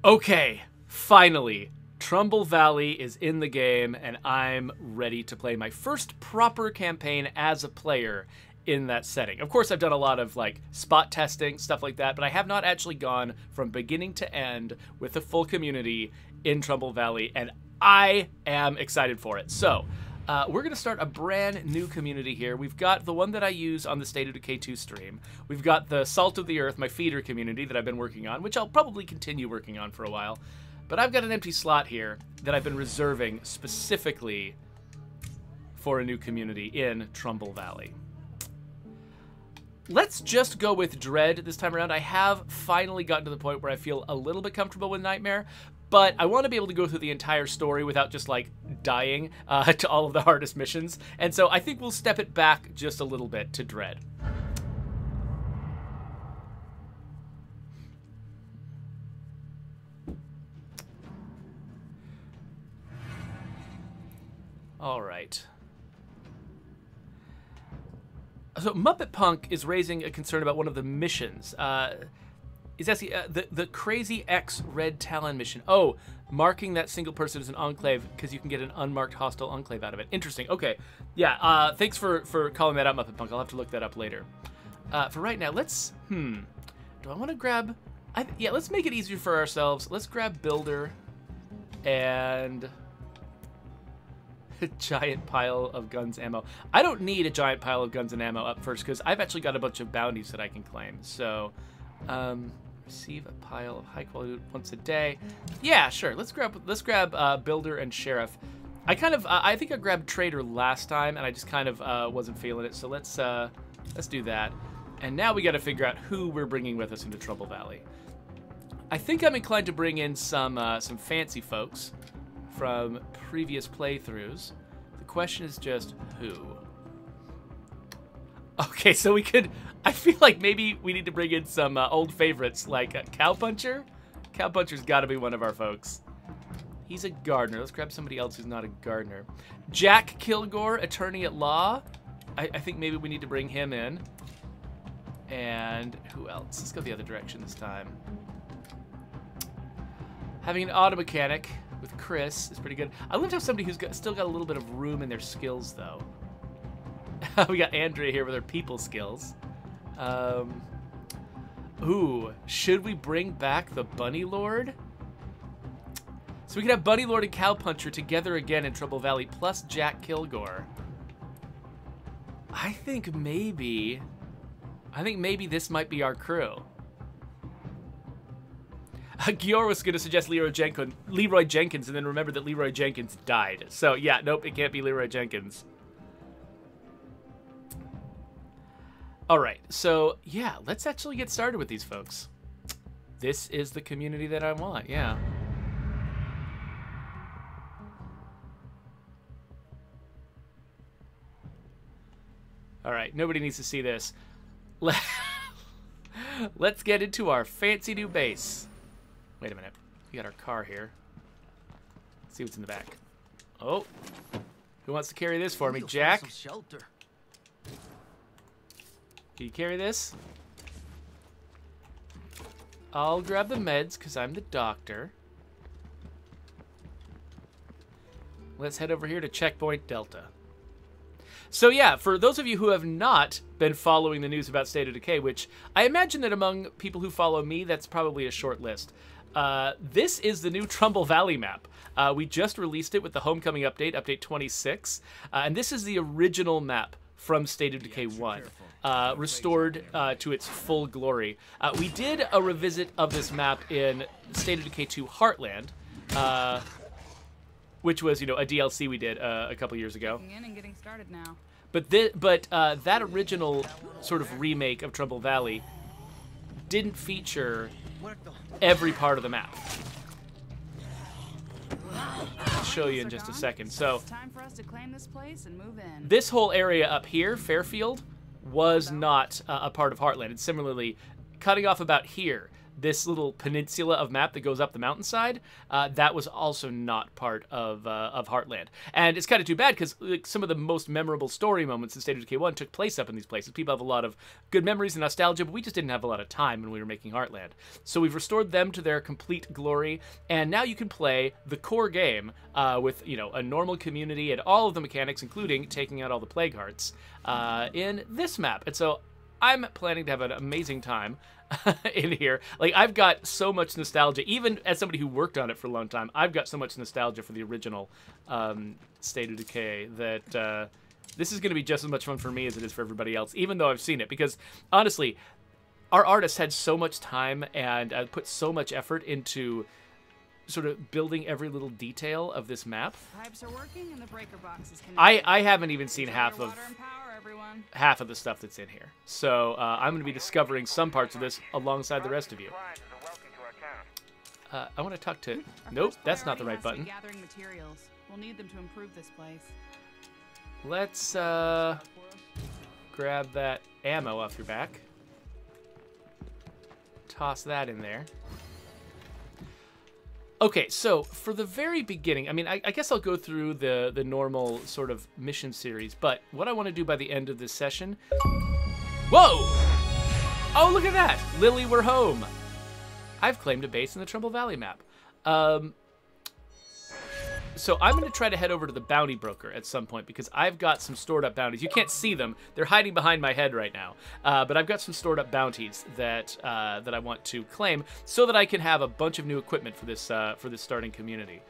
Okay, finally, Trumbull Valley is in the game, and I'm ready to play my first proper campaign as a player in that setting. Of course, I've done a lot of like spot testing, stuff like that, but I have not actually gone from beginning to end with a full community in Trumbull Valley, and I am excited for it. So, we're going to start a brand new community here. We've got the one that I use on the State of Decay 2 stream. We've got the Salt of the Earth, my feeder community that I've been working on, which I'll probably continue working on for a while. But I've got an empty slot here that I've been reserving specifically for a new community in Trumbull Valley. Let's just go with Dread this time around. I have finally gotten to the point where I feel a little bit comfortable with Nightmare, but I want to be able to go through the entire story without just, like, dying to all of the hardest missions. And so I think we'll step it back just a little bit to Dread. All right. So Muppet Punk is raising a concern about one of the missions. Is actually the Crazy X Red Talon mission. Oh, marking that single person as an enclave because you can get an unmarked hostile enclave out of it. Interesting. Okay. Yeah, thanks for calling that out, Muppet Punk. I'll have to look that up later. For right now, let's... Do I want to grab... yeah, let's make it easier for ourselves. Let's grab Builder and... a giant pile of guns ammo. I don't need a giant pile of guns and ammo up first because I've actually got a bunch of bounties that I can claim. So, receive a pile of high quality loot once a day. Yeah, sure. Let's grab Builder and Sheriff. I think I grabbed Trader last time and I just kind of wasn't feeling it. So let's do that. And now we got to figure out who we're bringing with us into Trumbull Valley. I think I'm inclined to bring in some fancy folks from previous playthroughs. The question is just who. Okay, so we could... I feel like maybe we need to bring in some old favorites like Cowpuncher. Cowpuncher's got to be one of our folks. He's a gardener. Let's grab somebody else who's not a gardener. Jack Kilgore, attorney at law. I think maybe we need to bring him in. And who else? Let's go the other direction this time. Having an auto mechanic with Chris is pretty good. I love to have somebody who's still got a little bit of room in their skills, though. We got Andrea here with her people skills. Ooh, should we bring back the Bunny Lord? So we could have Bunny Lord and Cowpuncher together again in Trumbull Valley, plus Jack Kilgore. I think maybe this might be our crew. Gior was going to suggest Leroy Jenkins, and then remember that Leroy Jenkins died. So, yeah, nope, it can't be Leroy Jenkins. All right, so, yeah, let's actually get started with these folks. This is the community that I want, yeah. All right, nobody needs to see this. Let's get into our fancy new base. Wait a minute. We got our car here. Let's see what's in the back. Oh. Who wants to carry this for me? Jack? Can you carry this? I'll grab the meds because I'm the doctor. Let's head over here to Checkpoint Delta. So yeah, for those of you who have not been following the news about State of Decay, which I imagine that among people who follow me, that's probably a short list. This is the new Trumbull Valley map. We just released it with the Homecoming update, update 26, and this is the original map from State of Decay 1, restored to its full glory. We did a revisit of this map in State of Decay 2 Heartland, which was, you know, a DLC we did a couple years ago. Getting started now. But that original sort of remake of Trumbull Valley didn't feature every part of the map. I'll show you in just a second. So, it's time for us to claim this place and move in. This whole area up here, Fairfield, was not a part of Heartland. And similarly, cutting off about here, this little peninsula of map that goes up the mountainside, that was also not part of Heartland. And it's kind of too bad because like, some of the most memorable story moments in State of Decay 1 took place up in these places. People have a lot of good memories and nostalgia, but we just didn't have a lot of time when we were making Heartland. So we've restored them to their complete glory, and now you can play the core game with, you know, a normal community and all of the mechanics, including taking out all the plague hearts, in this map. And so I'm planning to have an amazing time in here. Like, I've got so much nostalgia, even as somebody who worked on it for a long time. I've got so much nostalgia for the original State of Decay that this is going to be just as much fun for me as it is for everybody else, even though I've seen it. Because honestly, our artists had so much time and put so much effort into sort of building every little detail of this map. Pipes are working and the breaker box is connected. I haven't even seen half of the stuff that's in here. So I'm going to be discovering some parts of this alongside the rest of you. I want to talk to... Nope, that's not the right button. Gathering materials. We'll need them to improve this place. Let's grab that ammo off your back. Toss that in there. Okay, so for the very beginning, I mean, I guess I'll go through the normal sort of mission series, but what I want to do by the end of this session... Whoa! Oh, look at that! Lily, we're home! I've claimed a base in the Trumbull Valley Map. So I'm going to try to head over to the bounty broker at some point because I've got some stored up bounties. You can't see them. They're hiding behind my head right now. But I've got some stored up bounties that that I want to claim so that I can have a bunch of new equipment for this starting community.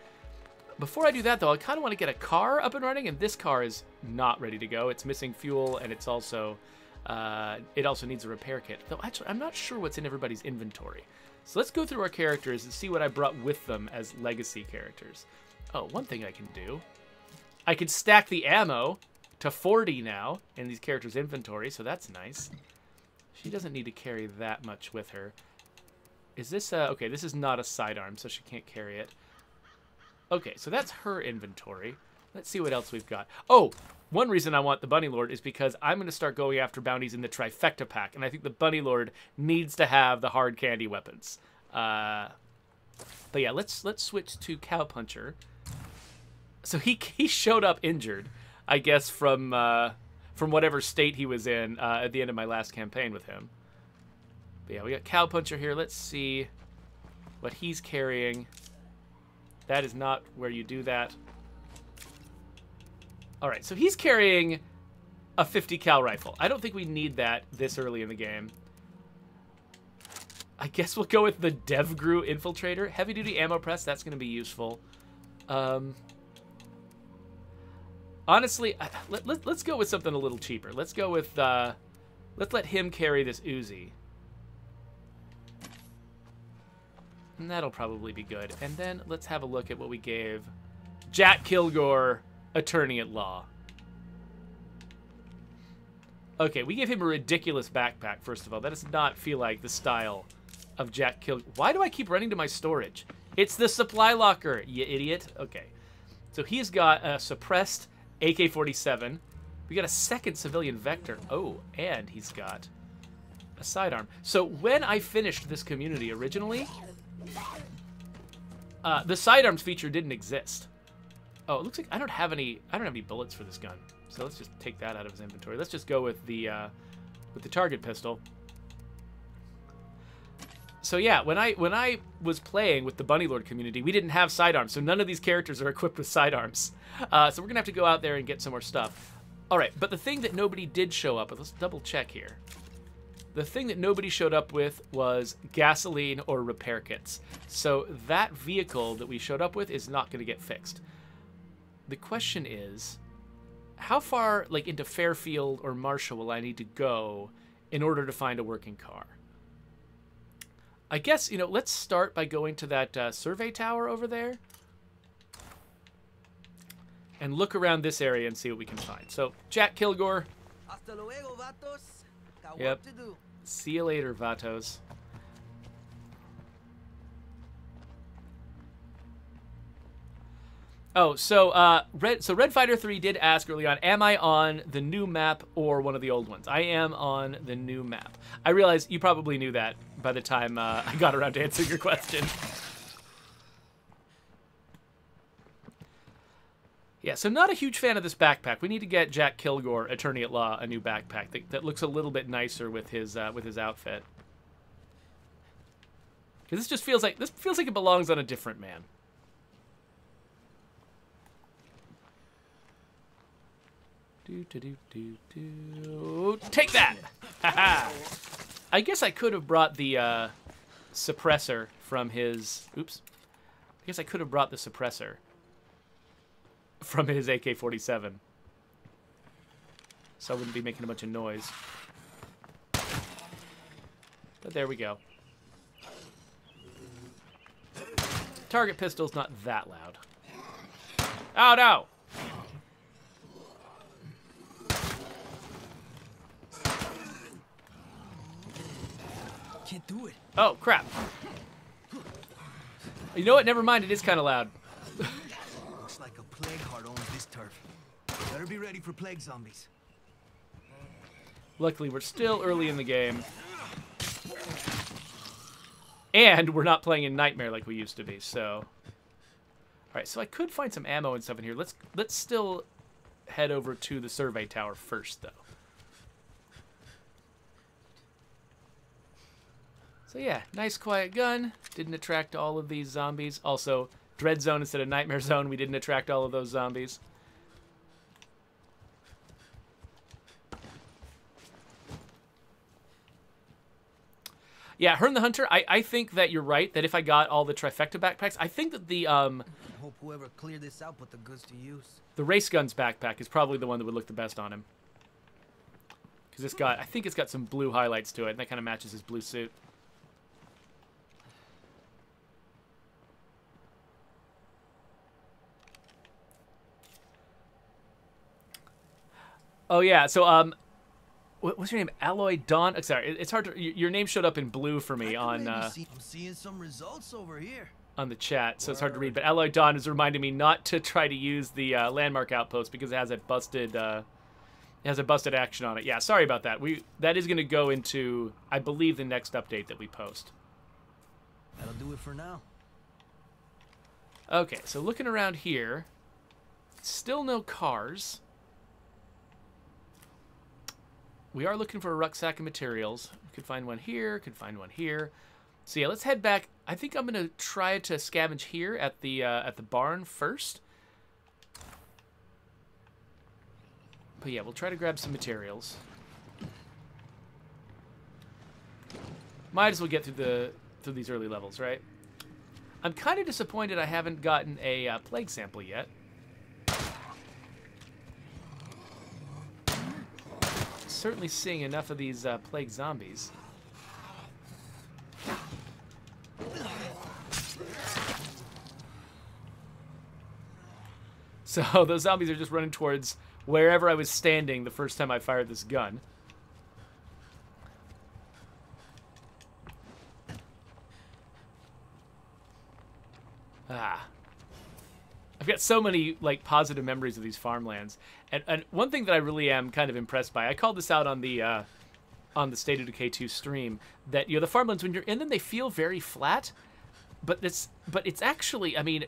Before I do that, though, I kind of want to get a car up and running, and this car is not ready to go. It's missing fuel, and it's also it also needs a repair kit. Though actually, I'm not sure what's in everybody's inventory. So let's go through our characters and see what I brought with them as legacy characters. Oh, one thing I can do. I can stack the ammo to 40 now in these characters' inventory, so that's nice. She doesn't need to carry that much with her. Is this okay, this is not a sidearm, so she can't carry it. Okay, so that's her inventory. Let's see what else we've got. Oh, one reason I want the Bunny Lord is because I'm going to start going after bounties in the Trifecta pack, and I think the Bunny Lord needs to have the hard candy weapons. But yeah, let's switch to Cowpuncher. So he showed up injured, I guess, from whatever state he was in at the end of my last campaign with him. But yeah, we got Cowpuncher here. Let's see what he's carrying. That is not where you do that. All right, so he's carrying a 50 cal rifle. I don't think we need that this early in the game. I guess we'll go with the DevGru Infiltrator. Heavy duty ammo press, that's going to be useful. Honestly, let's go with something a little cheaper. Let's go with, let's let him carry this Uzi. And that'll probably be good. And then let's have a look at what we gave Jack Kilgore, Attorney at Law. Okay, we gave him a ridiculous backpack, first of all. That does not feel like the style of Jack Kilgore. Why do I keep running to my storage? It's the supply locker, you idiot. Okay, so he's got a suppressed AK-47. We got a second civilian Vector. Oh, and he's got a sidearm. So when I finished this community originally, the sidearms feature didn't exist. Oh, it looks like I don't have any bullets for this gun. So let's just take that out of his inventory. Let's just go with the target pistol. So yeah, when I was playing with the Bunny Lord community, we didn't have sidearms, so none of these characters are equipped with sidearms. So we're gonna have to go out there and get some more stuff. All right, but the thing that nobody did show up with, let's double check here. The thing that nobody showed up with was gasoline or repair kits. So that vehicle that we showed up with is not gonna get fixed. The question is, how far like into Fairfield or Marshall will I need to go in order to find a working car? I guess, you know, let's start by going to that survey tower over there and look around this area and see what we can find. So, Jack Kilgore. Hasta luego, vatos. Got Yep. work to do. See you later, vatos. Oh, so Red Fighter 3 did ask early on, am I on the new map or one of the old ones? I am on the new map. I realize you probably knew that by the time I got around to answering your question. Yeah, so not a huge fan of this backpack. We need to get Jack Kilgore, Attorney at Law, a new backpack that looks a little bit nicer with his outfit. Because this feels like it belongs on a different man. Take that! Haha! I guess I could have brought the suppressor from his... Oops. I guess I could have brought the suppressor from his AK-47. So I wouldn't be making a bunch of noise. But there we go. Target pistol's not that loud. Oh, no! Can't do it. Oh, crap. You know what? Never mind. It is kind of loud. Looks like a plague heart owns this turf. Better be ready for plague zombies. Luckily, we're still early in the game. And we're not playing in Nightmare like we used to be, so... Alright, so I could find some ammo and stuff in here. Let's still head over to the survey tower first, though. So yeah, nice quiet gun. Didn't attract all of these zombies. Also, Dread Zone instead of Nightmare Zone. We didn't attract all of those zombies. Yeah, Hearn the Hunter, I think that you're right, that if I got all the trifecta backpacks, I think that the Hope whoever cleared this out put the goods to use. the Race Guns backpack is probably the one that would look the best on him. Because I think it's got some blue highlights to it, and that kind of matches his blue suit. Oh yeah, so what's your name? Alloy Dawn. Oh, sorry, it's hard to. Your name showed up in blue for me on. I'm seeing some results over here. On the chat, so it's hard to read. But Alloy Dawn is reminding me not to try to use the landmark outpost because it has a busted. It has a busted action on it. Yeah, sorry about that. That is going to go into, I believe, the next update that we post. That'll do it for now. Okay, so looking around here, still no cars. We are looking for a rucksack of materials. Could find one here, could find one here. So yeah, let's head back. I think I'm gonna try to scavenge here at the barn first. But yeah, we'll try to grab some materials. Might as well get through these early levels, right? I'm kind of disappointed I haven't gotten a plague sample yet. Certainly seeing enough of these plague zombies. So those zombies are just running towards wherever I was standing the first time I fired this gun. I've got so many like positive memories of these farmlands, and one thing that I really am kind of impressed by, I called this out on the State of Decay 2 stream, that the farmlands, when you're in them, they feel very flat, but it's actually, I mean,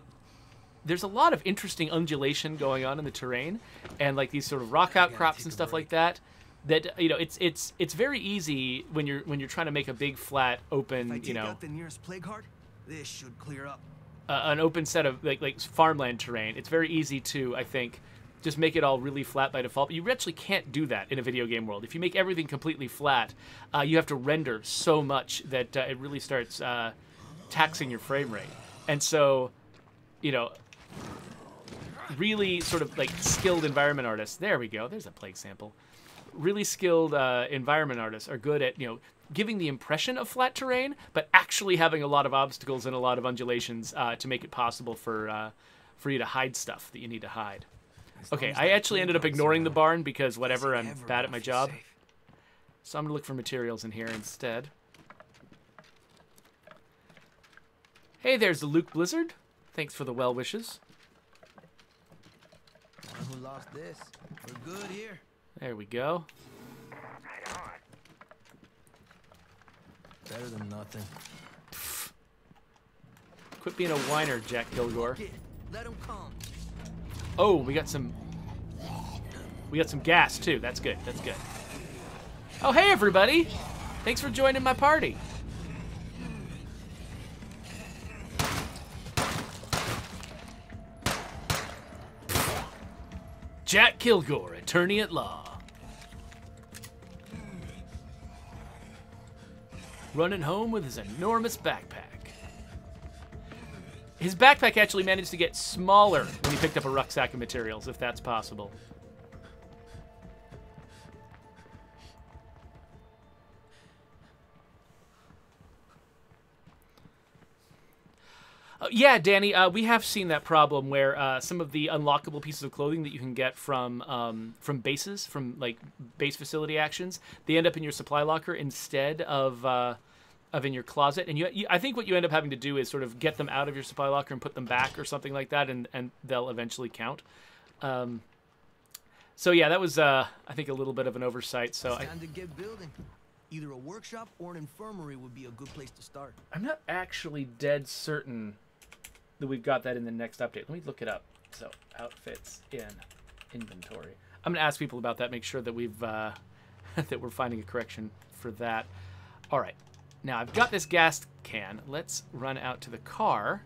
there's a lot of interesting undulation going on in the terrain, and like these sort of rock outcrops and stuff like that. That it's very easy when you're trying to make a big flat open, If I take out the nearest plague heart, this should clear up. An open set of like farmland terrain. It's very easy to, I think, just make it all really flat by default. But you actually can't do that in a video game world. If you make everything completely flat, you have to render so much that it really starts taxing your frame rate. And so, really sort of like skilled environment artists. There we go. There's a plague sample. Really skilled environment artists are good at giving the impression of flat terrain, but actually having a lot of obstacles and a lot of undulations to make it possible for you to hide stuff that you need to hide. Okay, I actually ended up ignoring the barn because whatever, I'm bad at my job. So I'm gonna look for materials in here instead. Hey, there's the Luke Blizzard. Thanks for the well wishes. lost this. We're good here. There we go. Better than nothing. Quit being a whiner, Jack Kilgore. Let him come. Oh, we got some gas too. That's good. That's good. Oh, hey everybody! Thanks for joining my party. Jack Kilgore, attorney at law. Running home with his enormous backpack. His backpack actually managed to get smaller when he picked up a rucksack of materials, if that's possible. Yeah, Danny, we have seen that problem where some of the unlockable pieces of clothing that you can get from bases, from like base facility actions, they end up in your supply locker instead of in your closet. And I think what you end up having to do is sort of get them out of your supply locker and put them back or something like that, and they'll eventually count. So yeah, that was I think a little bit of an oversight. So It's time to get building. Either a workshop or an infirmary would be a good place to start. I'm not actually dead certain that we've got that in the next update. Let me look it up. So, outfits in inventory. I'm going to ask people about that, make sure that we've that we're finding a correction for that. All right. Now, I've got this gas can. Let's run out to the car.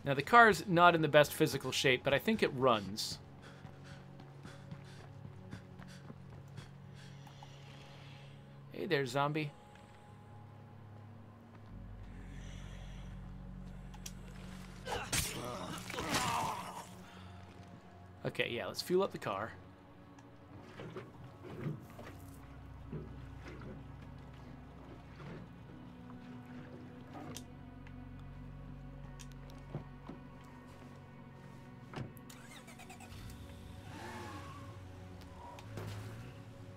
Now, the car's not in the best physical shape, but I think it runs. Hey there, zombie. Okay, yeah, let's fuel up the car.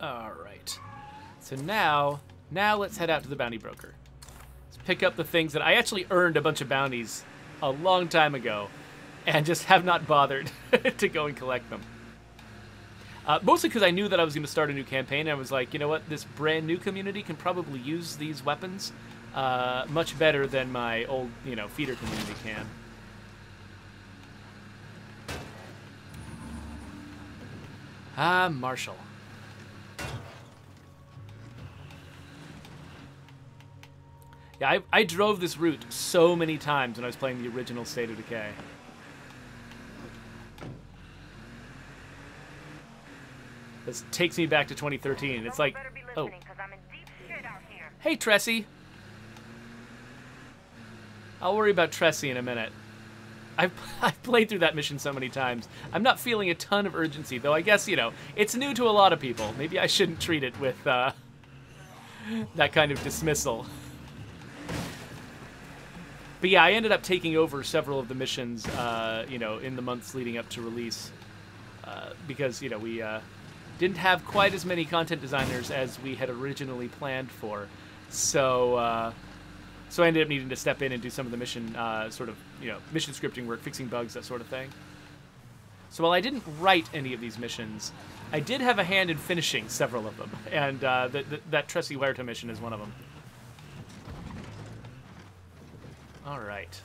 All right. So now let's head out to the bounty broker. Let's pick up the things that I actually earned a bunch of bounties a long time ago and just have not bothered to go and collect them. Mostly because I knew that I was going to start a new campaign, and I was like, you know what, this brand new community can probably use these weapons much better than my old, feeder community can. Ah, Marshall. Yeah, I drove this route so many times when I was playing the original State of Decay. This takes me back to 2013. It's like, oh. Hey, Tressie. I'll worry about Tressie in a minute. I've played through that mission so many times. I'm not feeling a ton of urgency, though I guess, it's new to a lot of people. Maybe I shouldn't treat it with that kind of dismissal. But yeah, I ended up taking over several of the missions, in the months leading up to release, because, we didn't have quite as many content designers as we had originally planned for. So, so I ended up needing to step in and do some of the mission, mission scripting work, fixing bugs, that sort of thing. So while I didn't write any of these missions, I did have a hand in finishing several of them, and that Tressie Huerta mission is one of them. All right.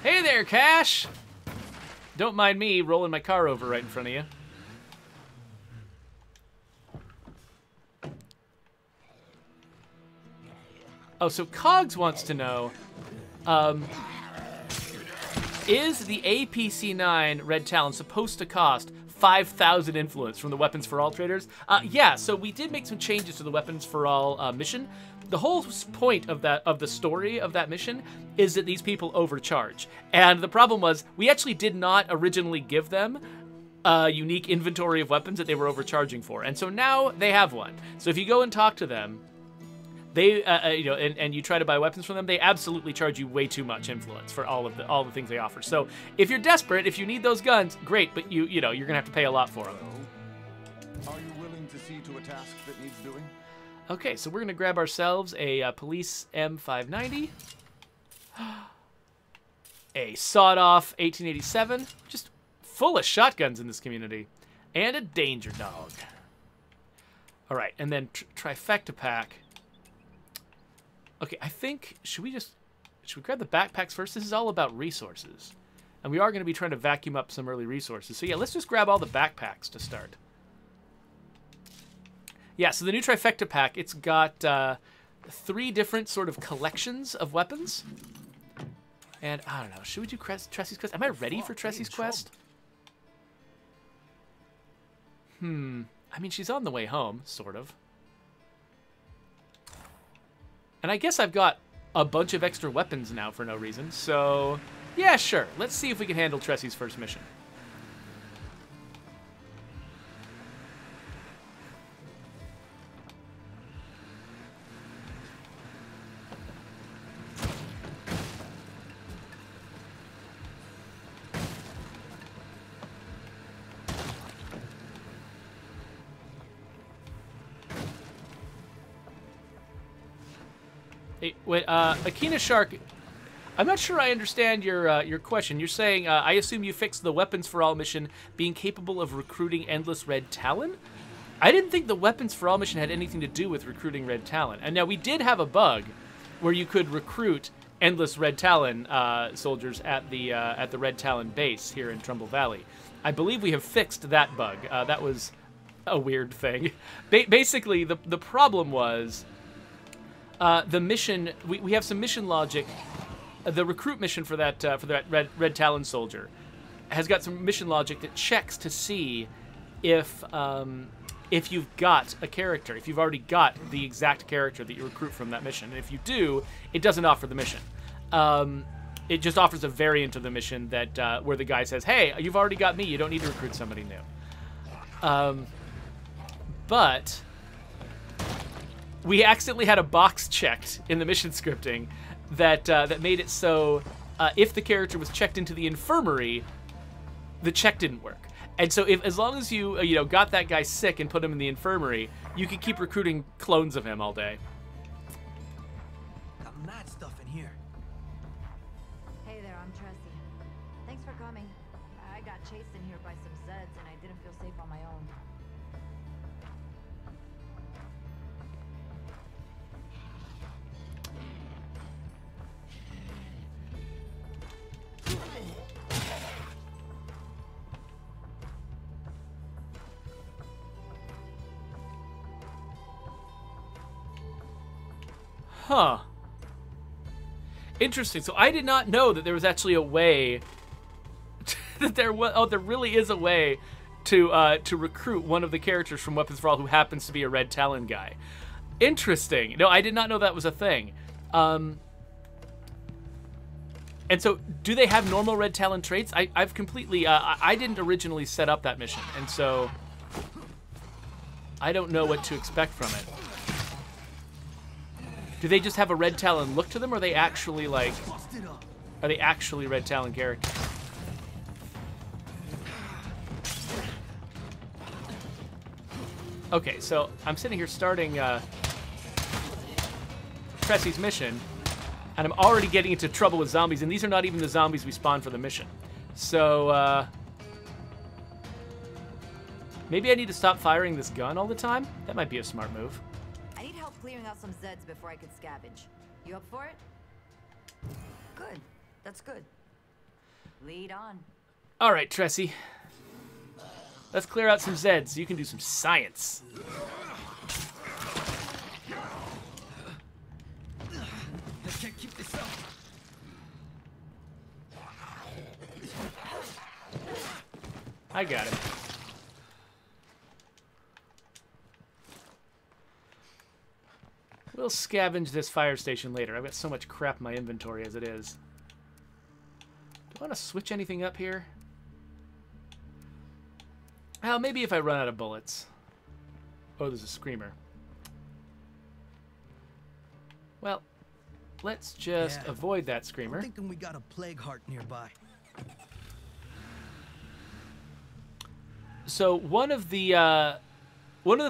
Hey there, Cash! Don't mind me rolling my car over right in front of you. Oh, so Cogs wants to know, is the APC-9 Red Talon supposed to cost 5,000 influence from the Weapons for All traders? Yeah, so we did make some changes to the Weapons for All mission. The whole point of the story of that mission is that these people overcharge. And the problem was, we actually did not originally give them a unique inventory of weapons that they were overcharging for. And so now they have one. So if you go and talk to them, they, and you try to buy weapons from them, they absolutely charge you way too much influence for all the things they offer. So if you're desperate, if you need those guns, great, but you're gonna have to pay a lot for them. Are you willing to see to a task that needs doing? Okay, so we're gonna grab ourselves a police M590. A sawed-off 1887, just full of shotguns in this community, and a danger dog. All right, and then trifecta pack. Okay, I think should we grab the backpacks first? This is all about resources, and we are going to be trying to vacuum up some early resources. So yeah, let's just grab all the backpacks to start. Yeah, so the new trifecta pack, it's got 3 different sort of collections of weapons. And I don't know, should we do Tressy's quest? Am I ready for Tressy's quest? I mean, she's on the way home, sort of. And I guess I've got a bunch of extra weapons now for no reason, so yeah, sure. Let's see if we can handle Tressy's first mission. Wait, Akina Shark, I'm not sure I understand your question. You're saying, I assume you fixed the Weapons for All mission being capable of recruiting endless red talent? I didn't think the Weapons for All mission had anything to do with recruiting red talent. And now we did have a bug where you could recruit endless red talent soldiers at the red talent base here in Trumbull Valley. I believe we have fixed that bug. That was a weird thing. Basically, the problem was... the mission, we have some mission logic. The recruit mission for that red Talon soldier has got some mission logic that checks to see if you've got a character, if you've already got the exact character that you recruit from that mission. And if you do, it doesn't offer the mission. It just offers a variant of the mission that where the guy says, "Hey, you've already got me. You don't need to recruit somebody new." But we accidentally had a box checked in the mission scripting that made it so if the character was checked into the infirmary, the check didn't work. And so as long as you got that guy sick and put him in the infirmary, you could keep recruiting clones of him all day. Got mad stuff in here. Hey there, I'm Tressie. Thanks for coming. I got chased in here by some Zeds and I didn't feel safe on my own. Huh. Interesting. So I did not know that there was actually a way that there really is a way to recruit one of the characters from Weapons for All who happens to be a red Talon guy. Interesting. No, I did not know that was a thing. And so, do they have normal red Talon traits? I've completely I didn't originally set up that mission, and so I don't know what to expect from it. Do they just have a red Talon look to them, or are they actually like... Are they actually red Talon characters? Okay, so I'm sitting here starting Tressy's mission, and I'm already getting into trouble with zombies, and these are not even the zombies we spawned for the mission. So, maybe I need to stop firing this gun all the time? That might be a smart move. I need help clearing out some Zeds before I could scavenge. You up for it? Good. That's good. Lead on. All right, Tressie. Let's clear out some Zeds so you can do some science. I can't keep this up. I got it. We'll scavenge this fire station later. I've got so much crap in my inventory as it is. Do I want to switch anything up here? Well, maybe if I run out of bullets. Oh, there's a screamer. Well, let's just avoid that screamer. I'm thinking we got a plague heart nearby. So one of the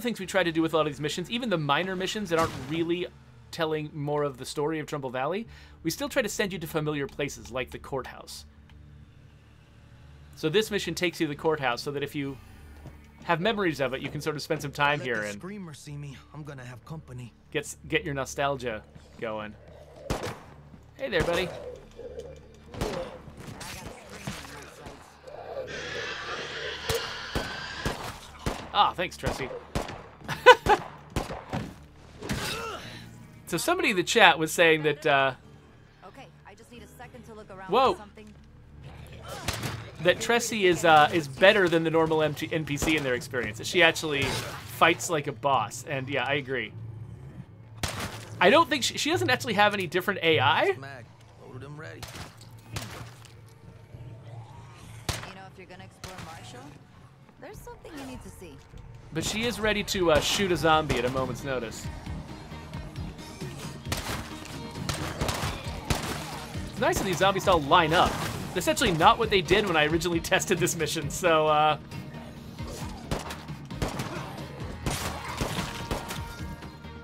things we try to do with a lot of these missions, even the minor missions that aren't really telling more of the story of Trumbull Valley, we still try to send you to familiar places like the courthouse. So this mission takes you to the courthouse so that if you have memories of it, you can sort of spend some time here Let the and screamer see me. I'm gonna have company. get your nostalgia going. Hey there, buddy. Ah, thanks, Tressie. So somebody in the chat was saying that, Okay, I just need a second to look around Whoa. for something. that Tressie is better than the normal NPC in their experience. That she actually fights like a boss. And yeah, I agree. I don't think she doesn't actually have any different AI. Mag, load them ready. You know, if you're gonna explore Marshall, there's something you need to see. But she is ready to shoot a zombie at a moment's notice. It's nice that these zombies all line up. That's actually not what they did when I originally tested this mission, so,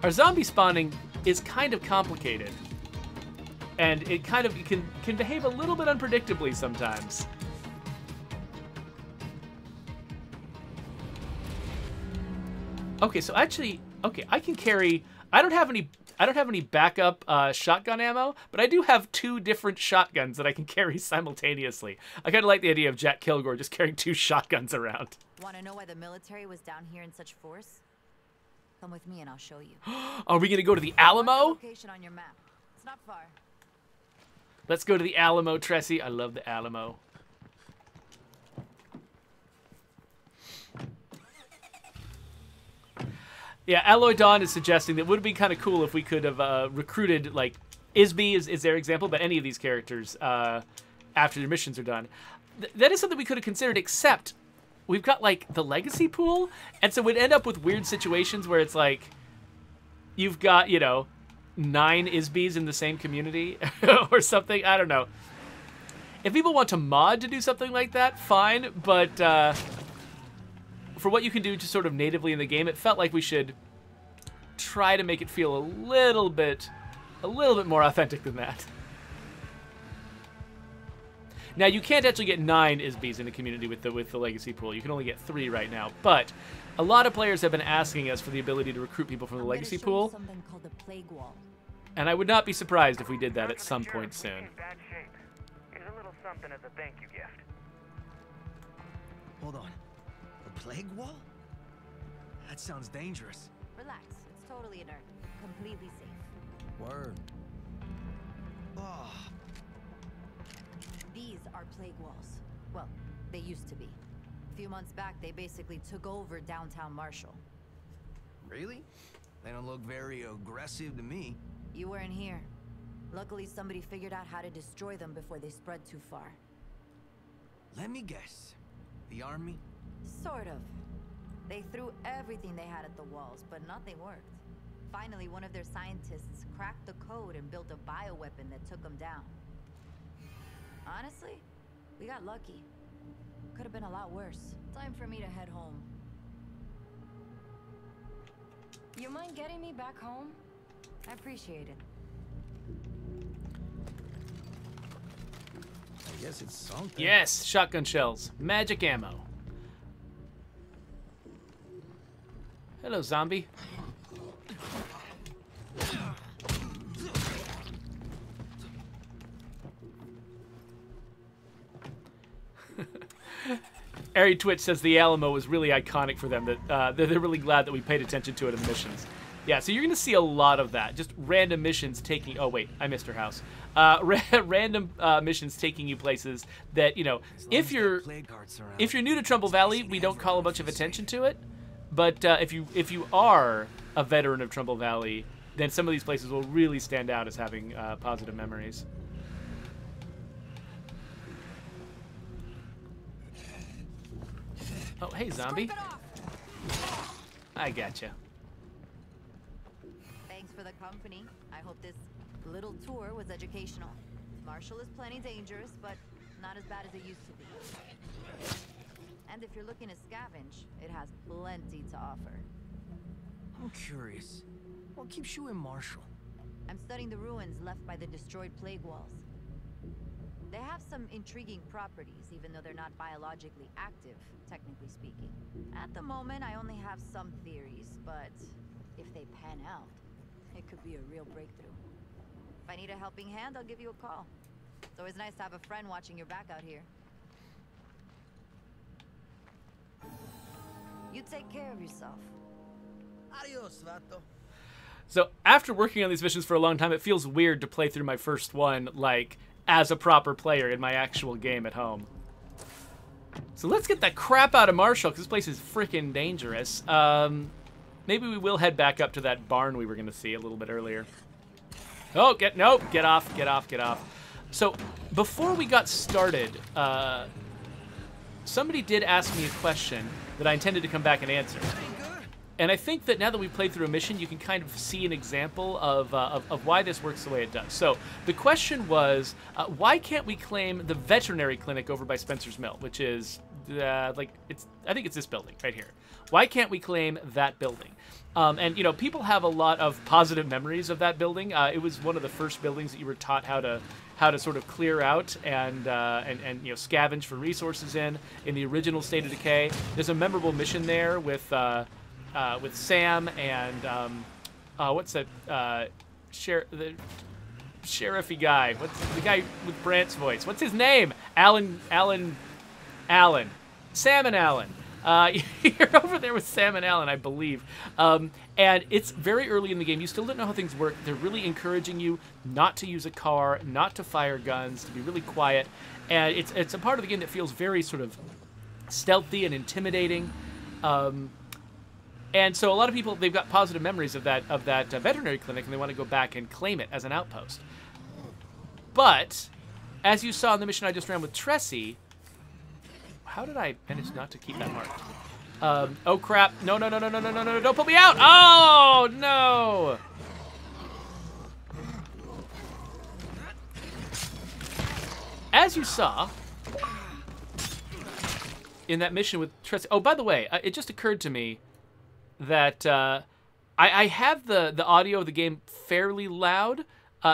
Our zombie spawning is kind of complicated. And it kind of can behave a little bit unpredictably sometimes. Okay, so actually, okay, I can carry. I don't have any backup shotgun ammo, but I do have 2 different shotguns that I can carry simultaneously. I kind of like the idea of Jack Kilgore just carrying 2 shotguns around. Want to know why the military was down here in such force? Come with me and I'll show you. Are we gonna go to the Mark the Alamo? location on your map. It's not far. Let's go to the Alamo, Tressie. I love the Alamo. Yeah, Alloy Dawn is suggesting that it would be kind of cool if we could have recruited, like, Isby is their example, but any of these characters after their missions are done. That is something we could have considered, except we've got, like, the legacy pool, and so we'd end up with weird situations where it's like you've got, you know, 9 Isbys in the same community or something. I don't know. If people want to mod to do something like that, fine, but for what you can do just sort of natively in the game, it felt like we should try to make it feel a little bit more authentic than that. Now, you can't actually get 9 Isbys in a community with the legacy pool. You can only get 3 right now, but a lot of players have been asking us for the ability to recruit people from the legacy pool, Something called the plague wall. and I would not be surprised if we did that at some point soon. In bad shape. Here's a little something as a thank you gift. Hold on. The plague wall? That sounds dangerous. Relax. It's totally inert. Completely safe. Word. Oh, These are plague walls. Well, they used to be. A few months back, they basically took over downtown Marshall. really? They don't look very aggressive to me. You weren't here. Luckily, somebody figured out how to destroy them before they spread too far. Let me guess. The army? Sort of. They threw everything they had at the walls, but nothing worked. Finally, one of their scientists cracked the code and built a bioweapon that took them down. Honestly, we got lucky. Could have been a lot worse. Time for me to head home. You mind getting me back home? I appreciate it. I guess it's something. Yes, shotgun shells, magic ammo. Hello, zombie. Ari Twitch says the Alamo was really iconic for them. That they're really glad that we paid attention to it in the missions. Yeah, so you're going to see a lot of that. Just random missions taking... Oh, wait, I missed her house. Random missions taking you places that, you know, if you're new to Trumbull Valley, we don't call a bunch of attention to it. But if you are a veteran of Trumbull Valley, then some of these places will really stand out as having positive memories. Oh, hey, zombie. I gotcha. Thanks for the company. I hope this little tour was educational. Marshall is plenty dangerous, but not as bad as it used to be. And if you're looking to scavenge, it has plenty to offer. I'm curious. What keeps you in Marshall? studying the ruins left by the destroyed plague walls. They have some intriguing properties, even though they're not biologically active, technically speaking. At the moment, I only have some theories, but if they pan out, it could be a real breakthrough. If I need a helping hand, I'll give you a call. It's always nice to have a friend watching your back out here. You take care of yourself. Adios, vato. So after working on these missions for a long time, it feels weird to play through my first one, like, as a proper player in my actual game at home. So let's get that crap out of Marshall, because this place is freaking dangerous. Maybe we will head back up to that barn we were going to see a little bit earlier. Oh, get off. So before we got started, somebody did ask me a question that I intended to come back and answer. And I think that now that we've played through a mission, you can kind of see an example of why this works the way it does. So the question was, why can't we claim the veterinary clinic over by Spencer's Mill, which is, I think it's this building right here. Why can't we claim that building? And, you know, people have a lot of positive memories of that building. It was one of the first buildings that you were taught how to sort of clear out and you know, scavenge for resources in the original State of Decay. There's a memorable mission there with Sam and what's that the sheriffy guy? What's the guy with Brant's voice? What's his name? Alan. Sam and Alan. You're over there with Sam and Alan, I believe. And it's very early in the game. You still don't know how things work. They're really encouraging you not to use a car, not to fire guns, to be really quiet. And it's a part of the game that feels very sort of stealthy and intimidating. And so a lot of people, they've got positive memories of that veterinary clinic, and they want to go back and claim it as an outpost. But, as you saw in the mission I just ran with Tressie, how did I manage not to keep that marked? Oh crap, no, don't put me out! Oh, no! As you saw in that mission with Tressie, oh, by the way, it just occurred to me that I have the audio of the game fairly loud,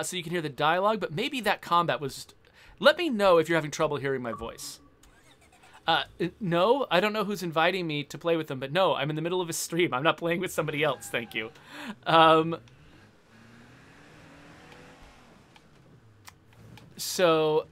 so you can hear the dialogue, but maybe that combat was just... Let me know if you're having trouble hearing my voice. No, I don't know who's inviting me to play with them, but no, I'm in the middle of a stream. I'm not playing with somebody else, thank you. So,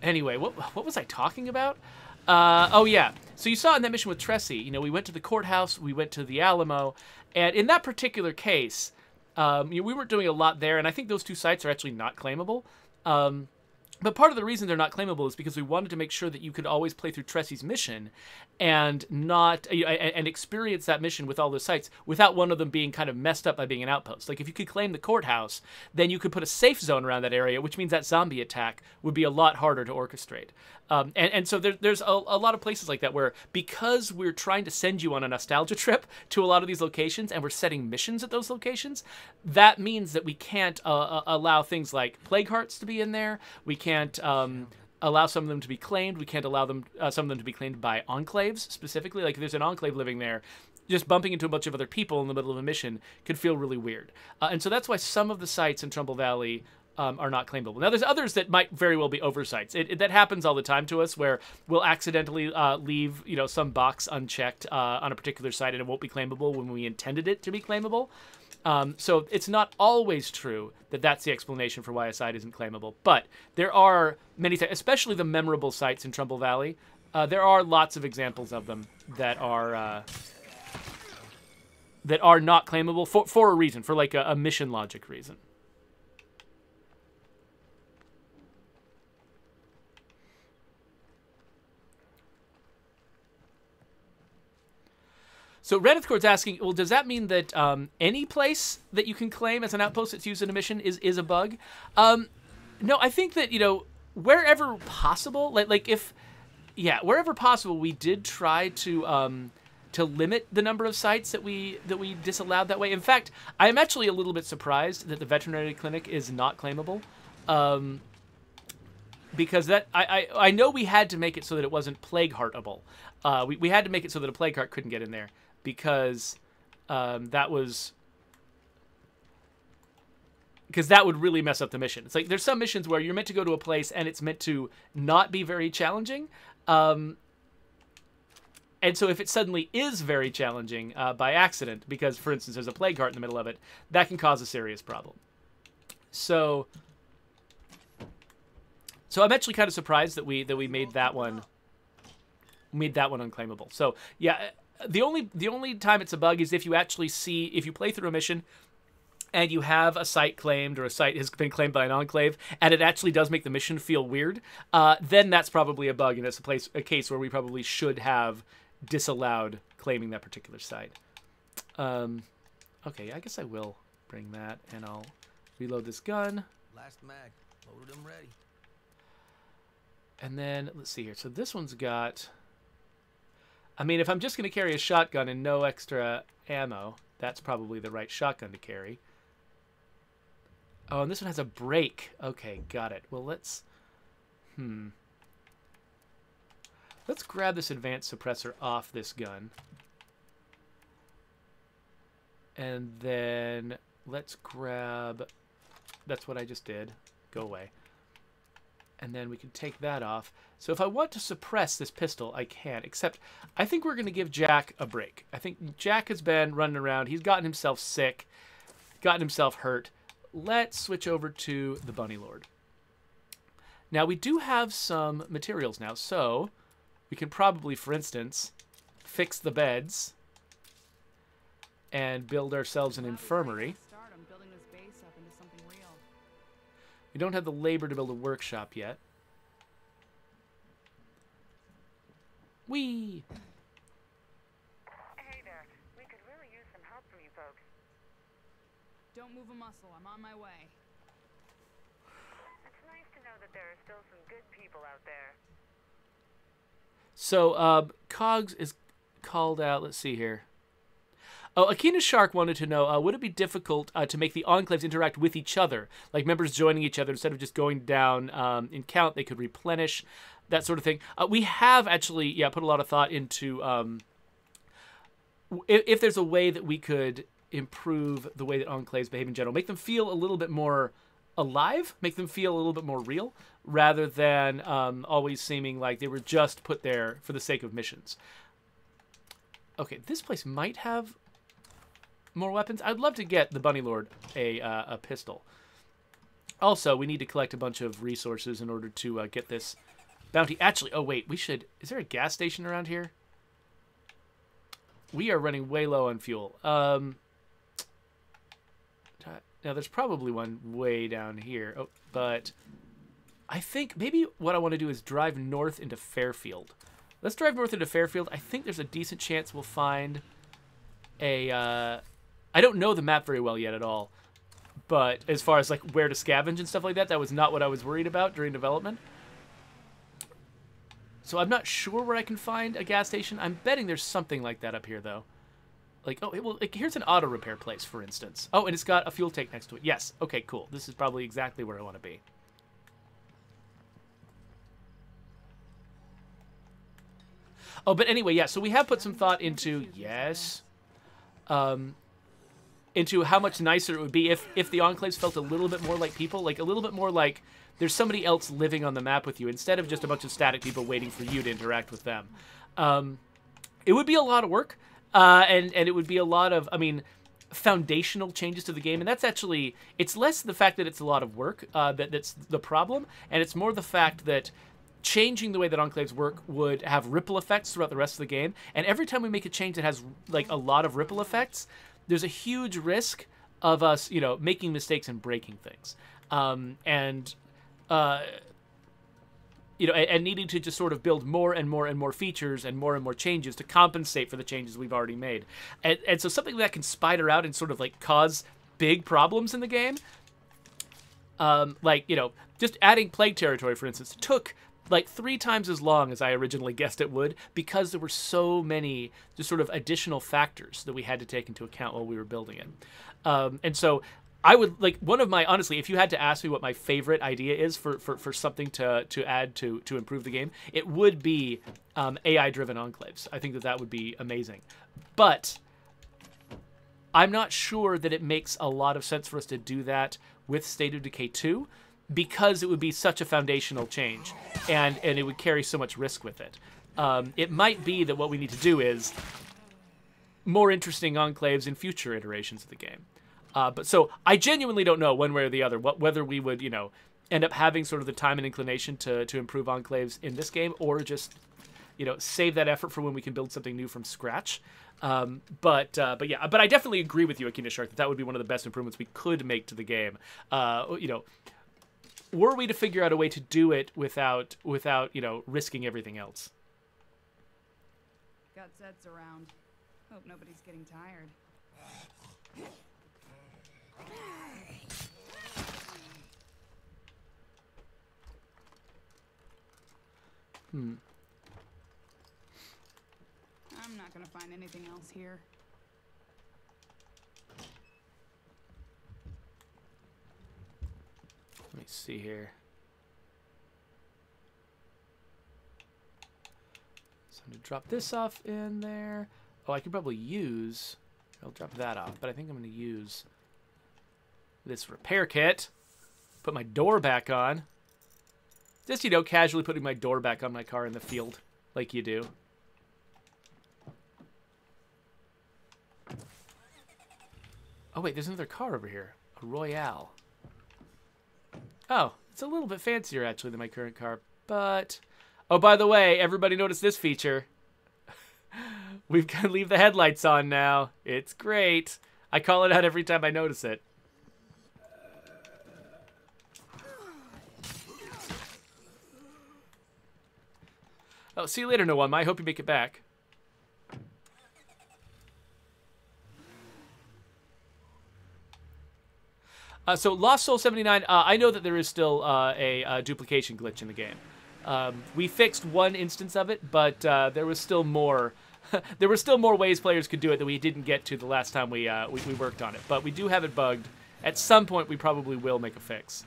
anyway, what was I talking about? Oh, yeah. So you saw in that mission with Tressie, you know, we went to the courthouse, we went to the Alamo, and in that particular case, we weren't doing a lot there, and I think those two sites are actually not claimable. But part of the reason they're not claimable is because we wanted to make sure that you could always play through Tressie's mission and not and experience that mission with all those sites without one of them being kind of messed up by being an outpost. Like if you could claim the courthouse, then you could put a safe zone around that area, which means that zombie attack would be a lot harder to orchestrate. And so there's a lot of places like that where, because we're trying to send you on a nostalgia trip to a lot of these locations and we're setting missions at those locations, that means that we can't allow things like plague hearts to be in there. We can't allow some of them to be claimed. We can't allow them some of them to be claimed by enclaves specifically. Like if there's an enclave living there, just bumping into a bunch of other people in the middle of a mission could feel really weird. And so that's why some of the sites in Trumbull Valley are not claimable. Now, there's others that might very well be oversights. That happens all the time to us, where we'll accidentally leave, you know, some box unchecked on a particular site, and it won't be claimable when we intended it to be claimable. So it's not always true that that's the explanation for why a site isn't claimable. But there are many, especially the memorable sites in Trumbull Valley. There are lots of examples of them that are not claimable for a reason, for like a mission logic reason. So Reddit Court's asking, well, does that mean that any place that you can claim as an outpost that's used in a mission is a bug? No, I think that, you know, wherever possible, wherever possible, we did try to limit the number of sites that we disallowed that way. In fact, I'm actually a little bit surprised that the veterinary clinic is not claimable, because that I know we had to make it so that it wasn't plague heartable. We had to make it so that a plague heart couldn't get in there, because that was because that would really mess up the mission. It's like there's some missions where you're meant to go to a place and it's meant to not be very challenging. And so if it suddenly is very challenging by accident, because, for instance, there's a plague heart in the middle of it, that can cause a serious problem. So I'm actually kind of surprised that we made that one unclaimable. So yeah, the only time it's a bug is if you actually see, if you play through a mission and you have a site claimed or a site has been claimed by an enclave and it actually does make the mission feel weird, then that's probably a bug, and it's a case where we probably should have disallowed claiming that particular site. Okay, I guess I will bring that, and I'll reload this gun. Last mag. Loaded and ready. And then, let's see here. So this one's got... I mean, if I'm just going to carry a shotgun and no extra ammo, that's probably the right shotgun to carry. Oh, and this one has a brake. Okay, got it. Well, let's... Let's grab this advanced suppressor off this gun. And then let's grab... That's what I just did. Go away. And then we can take that off. So if I want to suppress this pistol, I can. Except I think we're going to give Jack a break. I think Jack has been running around. He's gotten himself sick, gotten himself hurt. Let's switch over to the Bunny Lord. Now, we do have some materials now. So we can probably, for instance, fix the beds and build ourselves an infirmary. We don't have the labor to build a workshop yet. Whee! Hey there. We could really use some help from you folks. Don't move a muscle. I'm on my way. It's nice to know that there are still some good people out there. So, Cogs is called out. Let's see here. Oh, Akina Shark wanted to know, would it be difficult to make the enclaves interact with each other? Like members joining each other instead of just going down in count, they could replenish, that sort of thing. We have actually, put a lot of thought into if there's a way that we could improve the way that enclaves behave in general, make them feel a little bit more alive, make them feel a little bit more real, rather than always seeming like they were just put there for the sake of missions. Okay, this place might have more weapons. I'd love to get the Bunny Lord a pistol. Also, we need to collect a bunch of resources in order to get this bounty. Actually, oh wait, we should... Is there a gas station around here? We are running way low on fuel. Now, there's probably one way down here. Oh, but I think maybe what I want to do is drive north into Fairfield. Let's drive north into Fairfield. I think there's a decent chance we'll find a... I don't know the map very well yet at all, but as far as like where to scavenge and stuff like that, that was not what I was worried about during development. So I'm not sure where I can find a gas station. I'm betting there's something like that up here, though. Like, oh, well, like, here's an auto repair place, for instance. Oh, and it's got a fuel tank next to it. Yes, okay, cool. This is probably exactly where I want to be. Oh, but anyway, yeah, so we have put some thought into, yes, into how much nicer it would be if the enclaves felt a little bit more like people, like a little bit more like there's somebody else living on the map with you instead of just a bunch of static people waiting for you to interact with them. It would be a lot of work, and it would be a lot of, I mean, foundational changes to the game, and that's actually, it's less the fact that it's a lot of work that's the problem, and it's more the fact that changing the way that enclaves work would have ripple effects throughout the rest of the game, and every time we make a change that has like a lot of ripple effects, there's a huge risk of us, you know, making mistakes and breaking things, you know, and needing to just sort of build more and more and more features and more changes to compensate for the changes we've already made, and so something that can spider out and sort of like cause big problems in the game, like, you know, just adding plague territory, for instance, took like 3 times as long as I originally guessed it would, because there were so many just sort of additional factors that we had to take into account while we were building it. And so I would, like, one of my, honestly, if you had to ask me what my favorite idea is for something to add to improve the game, it would be AI-driven enclaves. I think that would be amazing. But I'm not sure that it makes a lot of sense for us to do that with State of Decay 2 because it would be such a foundational change and it would carry so much risk with it. It might be that what we need to do is more interesting enclaves in future iterations of the game. But so I genuinely don't know one way or the other whether we would, end up having sort of the time and inclination to improve enclaves in this game, or just, save that effort for when we can build something new from scratch. But I definitely agree with you, Akina Shark, that would be one of the best improvements we could make to the game. Were we to figure out a way to do it without risking everything else. Got sets around. Hope nobody's getting tired. I'm not gonna find anything else here. Let me see here. So I'm gonna drop this off in there. Oh, I could probably use... I'll drop that off, but I think I'm gonna use this repair kit. Put my door back on. Just, casually putting my door back on my car in the field, like you do. Oh, wait, there's another car over here. A Royale. Oh, it's a little bit fancier, actually, than my current car, but... Oh, by the way, everybody notice this feature. We've got to leave the headlights on now. It's great. I call it out every time I notice it. Oh, see you later, No One. I hope you make it back. So Lost Soul 79, I know that there is still a duplication glitch in the game. We fixed one instance of it, but there was still more. There were still more ways players could do it that we didn't get to the last time we worked on it. But we do have it bugged. At some point, we probably will make a fix.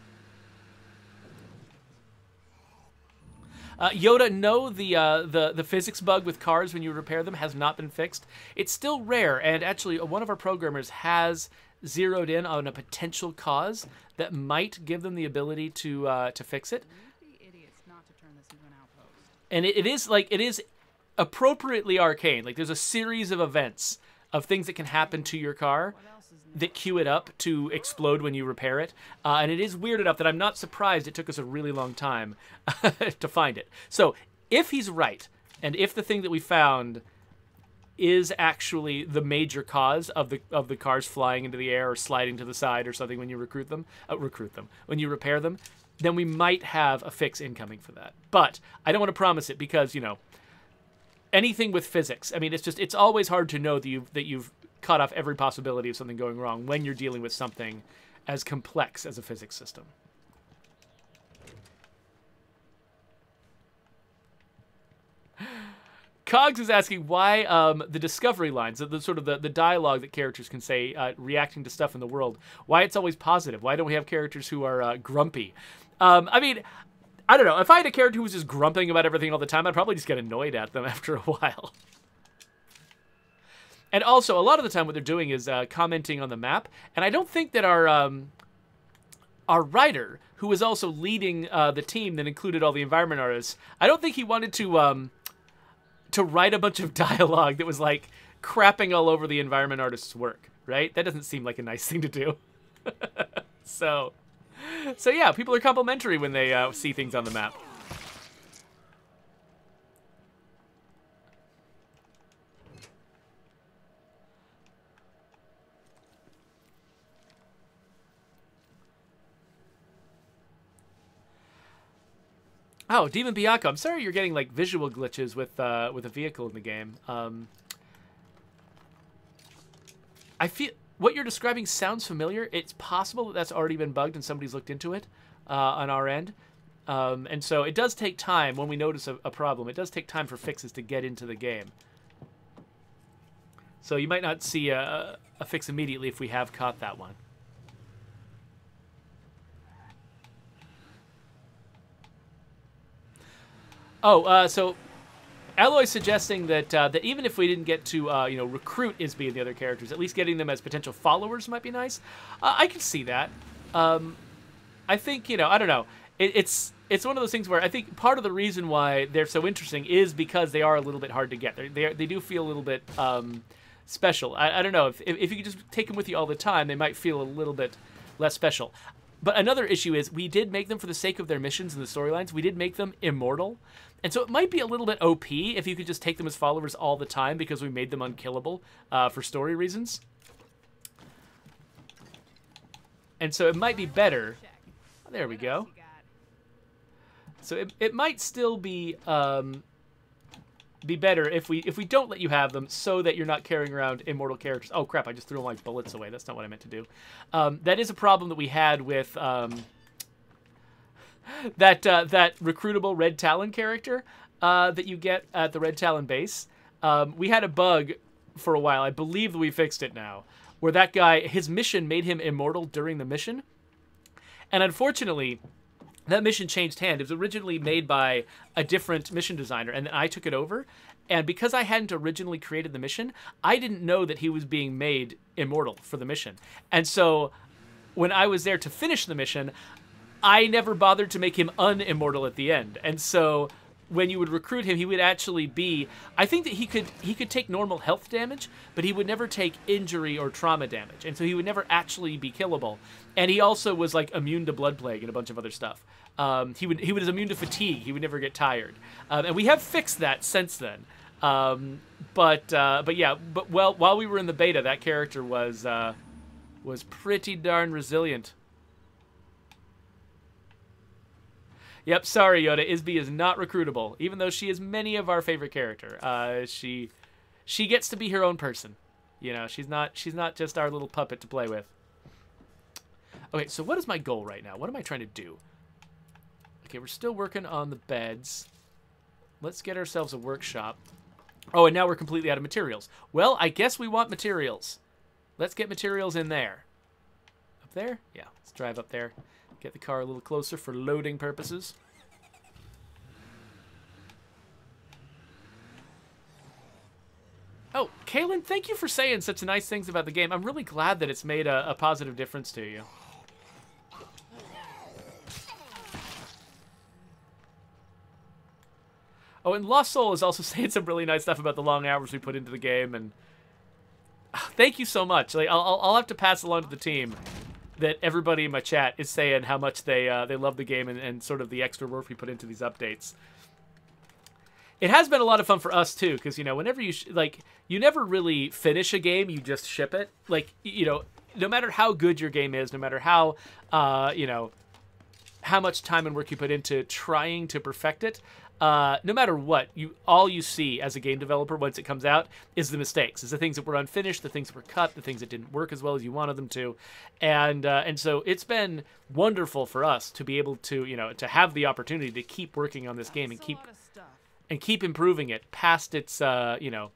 Yoda, no, the physics bug with cars when you repair them has not been fixed. It's still rare, and actually one of our programmers has zeroed in on a potential cause that might give them the ability to fix it. And it is appropriately arcane. Like, there's a series of events of things that can happen to your car that cue it up to explode when you repair it. And it is weird enough that I'm not surprised it took us a really long time to find it. So if he's right, and if the thing that we found is actually the major cause of the cars flying into the air or sliding to the side or something when you when you repair them, then we might have a fix incoming for that. But I don't want to promise it because, anything with physics, I mean, it's always hard to know that you've cut off every possibility of something going wrong when you're dealing with something as complex as a physics system. Cogs is asking why the discovery lines, the sort of the dialogue that characters can say reacting to stuff in the world, why it's always positive. Why don't we have characters who are grumpy? I mean, I don't know. If I had a character who was just grumping about everything all the time, I'd probably just get annoyed at them after a while. And also, a lot of the time what they're doing is commenting on the map. And I don't think that our writer, who was also leading the team that included all the environment artists, I don't think he wanted to write a bunch of dialogue that was like crapping all over the environment artist's work, right? That doesn't seem like a nice thing to do. So yeah, people are complimentary when they see things on the map. Oh, Demon Bianco, I'm sorry you're getting like visual glitches with a vehicle in the game. I feel what you're describing sounds familiar. It's possible that that's already been bugged and somebody's looked into it on our end. And so it does take time when we notice a problem. It does take time for fixes to get into the game. So you might not see a fix immediately if we have caught that one. Oh, so Alloy's suggesting that that even if we didn't get to recruit Isby and the other characters, at least getting them as potential followers might be nice. I can see that. I think, you know, I don't know. It's one of those things where I think part of the reason why they're so interesting is because they are a little bit hard to get. They do feel a little bit special. I don't know. If you could just take them with you all the time, they might feel a little bit less special. But another issue is we did make them for the sake of their missions and the storylines. We did make them immortal. And so it might be a little bit OP if you could just take them as followers all the time because we made them unkillable for story reasons. And so it might be better. Oh, there we go. So it might still be better if we don't let you have them so that you're not carrying around immortal characters. Oh, crap, I just threw all my bullets away. That's not what I meant to do. That is a problem that we had with that recruitable Red Talon character that you get at the Red Talon base. We had a bug for a while. I believe that we fixed it now, where that guy, his mission made him immortal during the mission. And unfortunately, that mission changed hand. It was originally made by a different mission designer, and then I took it over. And because I hadn't originally created the mission, I didn't know that he was being made immortal for the mission. And so when I was there to finish the mission, I never bothered to make him unimmortal at the end. And so when you would recruit him, he would actually be... I think that he could take normal health damage, but he would never take injury or trauma damage. And so he would never actually be killable. And he also was like immune to blood plague and a bunch of other stuff. He was immune to fatigue. He would never get tired. And we have fixed that since then. But while we were in the beta, that character was pretty darn resilient. Yep, sorry, Yoda. Isby is not recruitable, even though she is many of our favorite character. She gets to be her own person. You know, she's not just our little puppet to play with. Okay, so what is my goal right now? What am I trying to do? Okay, we're still working on the beds. Let's get ourselves a workshop. Oh, and now we're completely out of materials. Well, I guess we want materials. Let's get materials in there. Up there? Yeah, let's drive up there. Get the car a little closer for loading purposes. Oh, Kaylin, thank you for saying such nice things about the game. I'm really glad that it's made a positive difference to you. Oh, and Lost Soul is also saying some really nice stuff about the long hours we put into the game, and thank you so much. Like, I'll have to pass along to the team that everybody in my chat is saying how much they love the game and sort of the extra work we put into these updates. It has been a lot of fun for us too, because, you know, whenever you you never really finish a game, you just ship it. Like, you know, no matter how good your game is, no matter how you know, how much time and work you put into trying to perfect it, no matter what, all you see as a game developer once it comes out is the mistakes. It's the things that were unfinished, the things that were cut, the things that didn't work as well as you wanted them to. And so it's been wonderful for us to be able to, you know, to have the opportunity to keep working on this game and keep improving it past its, you know,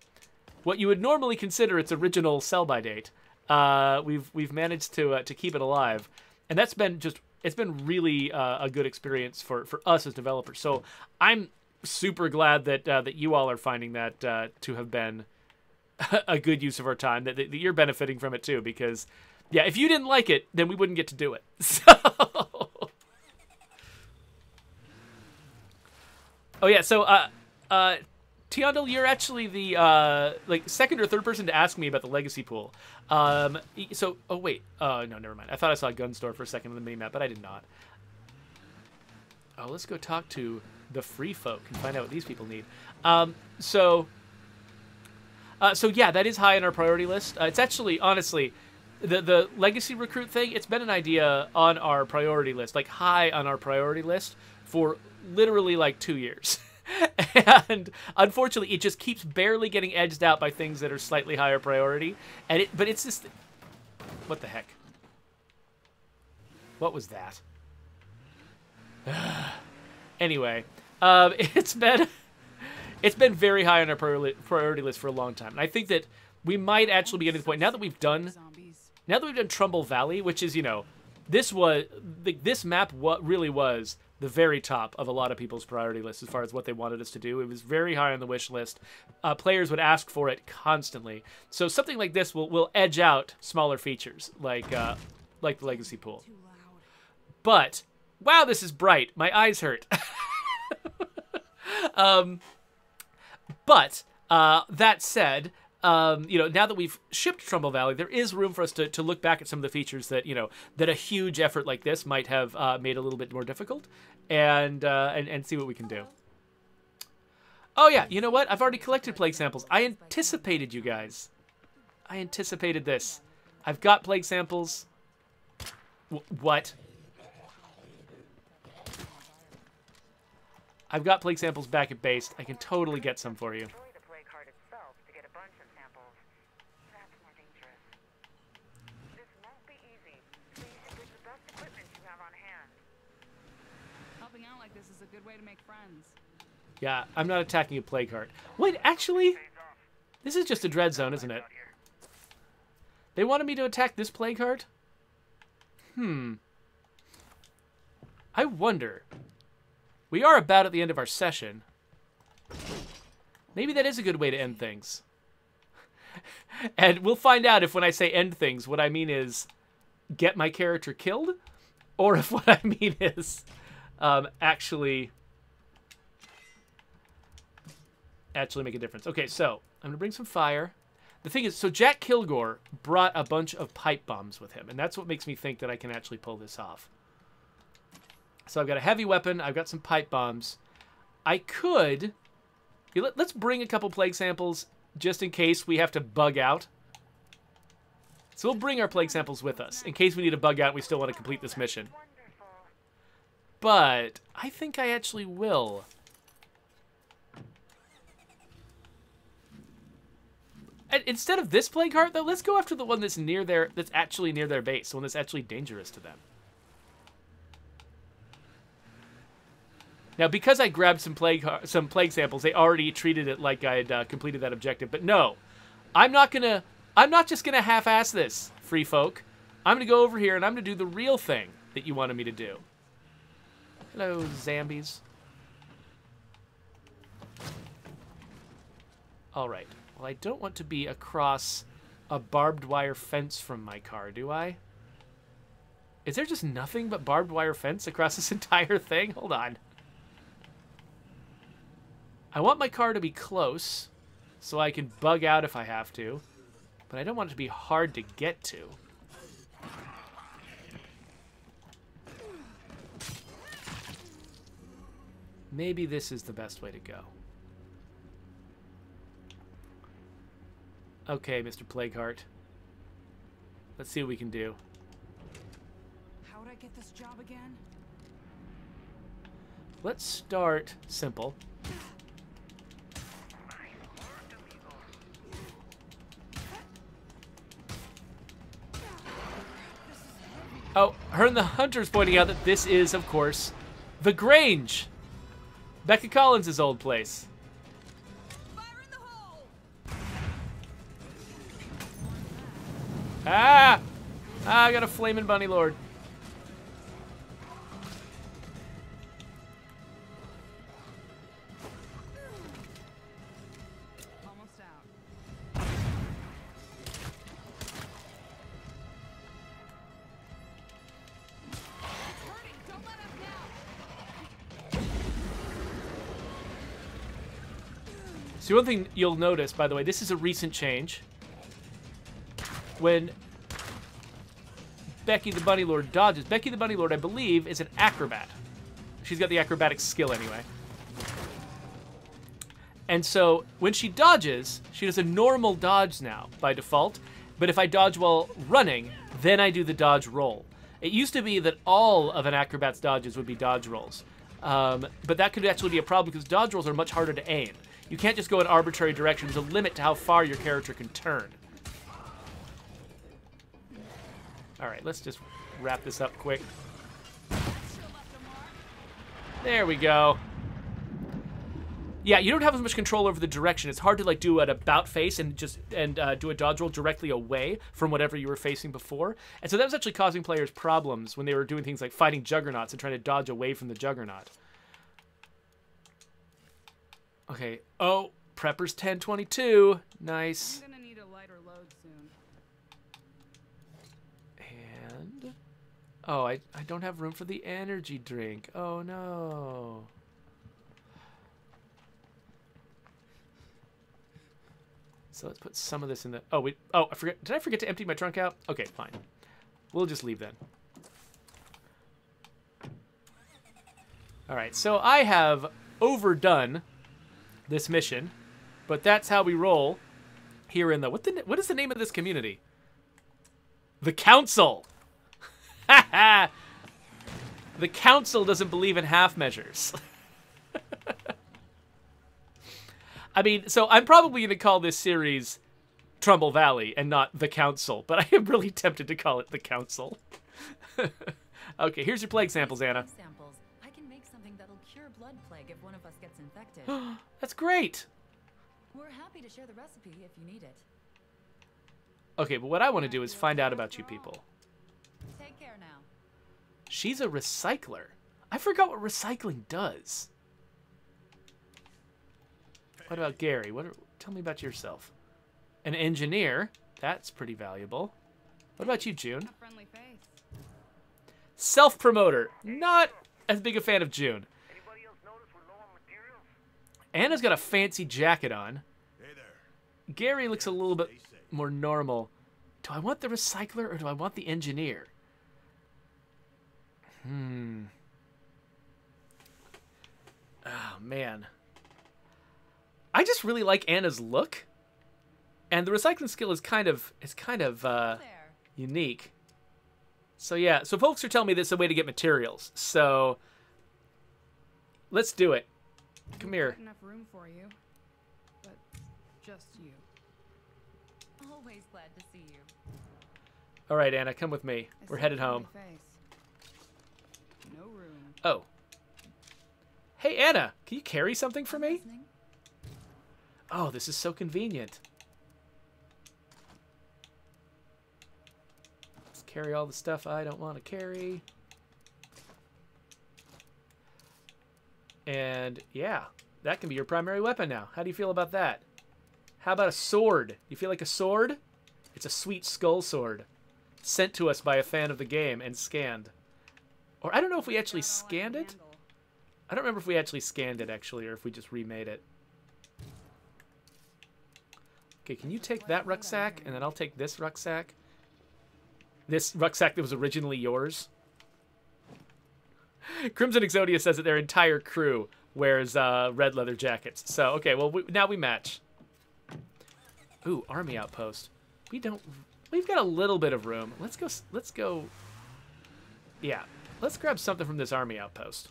what you would normally consider its original sell-by date. We've managed to keep it alive, and that's been just... It's been really a good experience for us as developers. So I'm super glad that you all are finding that to have been a good use of our time, that you're benefiting from it too. Because, yeah, if you didn't like it, then we wouldn't get to do it. So, oh yeah, so Tiandel, you're actually the like second or third person to ask me about the legacy pool. So, oh wait, no, never mind. I thought I saw a gun store for a second on the minimap, but I did not. Oh, let's go talk to the free folk and find out what these people need. So yeah, that is high on our priority list. It's actually, honestly, the legacy recruit thing. It's been an idea on our priority list, like high on our priority list for literally like 2 years. And unfortunately, it just keeps barely getting edged out by things that are slightly higher priority. But it's just, what the heck? What was that? Anyway, it's been very high on our priority list for a long time, and I think that we might actually be getting to the point now that we've done Trumbull Valley, which is, you know, this map really was the very top of a lot of people's priority list as far as what they wanted us to do. It was very high on the wish list. Players would ask for it constantly. So something like this will edge out smaller features like the legacy pool. But, wow, this is bright. My eyes hurt. But that said, you know, now that we've shipped Trumbull Valley, there is room for us to look back at some of the features that, you know, that a huge effort like this might have made a little bit more difficult, and see what we can do. Oh yeah, you know what? I've already collected plague samples. I anticipated you guys. I anticipated this. I've got plague samples. What? I've got plague samples back at base. I can totally get some for you. Destroy the plague heart itself to get a bunch of samples. That's more dangerous. This won't be easy, so you should take the best equipment you have on hand. Helping out like this is a good way to make friends. Yeah, I'm not attacking a plague heart. Wait, actually, this is just a dread zone, isn't it? They wanted me to attack this plague heart? I wonder. We are about at the end of our session. Maybe that is a good way to end things. And we'll find out if when I say end things, what I mean is get my character killed, or if what I mean is actually make a difference. Okay, so I'm gonna bring some fire. The thing is, so Jack Kilgore brought a bunch of pipe bombs with him, and that's what makes me think that I can actually pull this off. So I've got a heavy weapon, I've got some pipe bombs. I could... Let's bring a couple plague samples just in case we have to bug out. So we'll bring our plague samples with us in case we need to bug out and we still want to complete this mission. But I think I actually will. And instead of this plague heart, though, let's go after the one that's near that's actually near their base, the one that's actually dangerous to them. Now, because I grabbed some plague samples, they already treated it like I had completed that objective. But no, I'm not just gonna half-ass this, free folk. I'm gonna go over here and I'm gonna do the real thing that you wanted me to do. Hello, zombies. All right. Well, I don't want to be across a barbed wire fence from my car, do I? Is there just nothing but barbed wire fence across this entire thing? Hold on. I want my car to be close so I can bug out if I have to, but I don't want it to be hard to get to. Maybe this is the best way to go. Okay, Mr. Plagueheart. Let's see what we can do. How would I get this job again? Let's start simple. Oh, her and the Hunter's pointing out that this is, of course, the Grange. Becca Collins' old place. Ah! I got a flaming bunny lord. Almost out. Hurry, don't let him down. See, one thing you'll notice, by the way, this is a recent change. When Becky the Bunny Lord dodges, Becky the Bunny Lord, I believe, is an acrobat. She's got the acrobatic skill anyway. And so when she dodges, she does a normal dodge now by default. But if I dodge while running, then I do the dodge roll. It used to be that all of an acrobat's dodges would be dodge rolls. But that could actually be a problem because dodge rolls are much harder to aim. You can't just go in arbitrary directions. There's a limit to how far your character can turn. All right, let's just wrap this up quick. There we go. Yeah, you don't have as much control over the direction. It's hard to like do an about face and do a dodge roll directly away from whatever you were facing before. And so that was actually causing players problems when they were doing things like fighting juggernauts and trying to dodge away from the juggernaut. Okay. Oh, Prepper's 1022. Nice. I'm gonna need a lighter load soon. And Oh, I don't have room for the energy drink. Oh, no. So let's put some of this in the... Oh, wait. Oh, I forget. Did I forget to empty my trunk out? Okay, fine. We'll just leave then. All right, so I have overdone this mission, but that's how we roll here in the... What is the name of this community? The Council. Ha ha! The Council doesn't believe in half measures. I mean, so I'm probably going to call this series Trumbull Valley and not The Council, but I am really tempted to call it The Council. Okay, here's your plague samples, Anna. Samples. I can make something that'll cure blood plague if one of us gets infected. That's great. We're happy to share the recipe if you need it. Okay, but what I want to do is find out about you people. Take care now. She's a recycler. I forgot what recycling does. What about Gary? Tell me about yourself. An engineer. That's pretty valuable. What about you, June? A friendly face. Self-promoter. Not as big a fan of June. Anybody else notice we're low on materials? Anna's got a fancy jacket on. Hey there. Gary looks a little bit more normal. Do I want the recycler or do I want the engineer? Oh, man. I just really like Anna's look. And the recycling skill is kind of unique. So yeah, so folks are telling me this is a way to get materials. So let's do it. Come here. Enough room for you, but just you. Always glad to see you. All right, Anna, come with me. I We're said headed friendly home. face. No room. Oh. Hey, Anna, can you carry something for me? Listening? Oh, this is so convenient. Let's carry all the stuff I don't want to carry. And yeah, that can be your primary weapon now. How do you feel about that? How about a sword? You feel like a sword? It's a sweet skull sword. Sent to us by a fan of the game and scanned. Or I don't know if we actually scanned it. I don't remember if we actually scanned it, actually, or if we just remade it. Okay, can you take that rucksack, and then I'll take this rucksack? This rucksack that was originally yours? Crimson Exodia says that their entire crew wears red leather jackets. So, okay, well, now we match. Ooh, army outpost. We've got a little bit of room. Let's go. Yeah, let's grab something from this army outpost.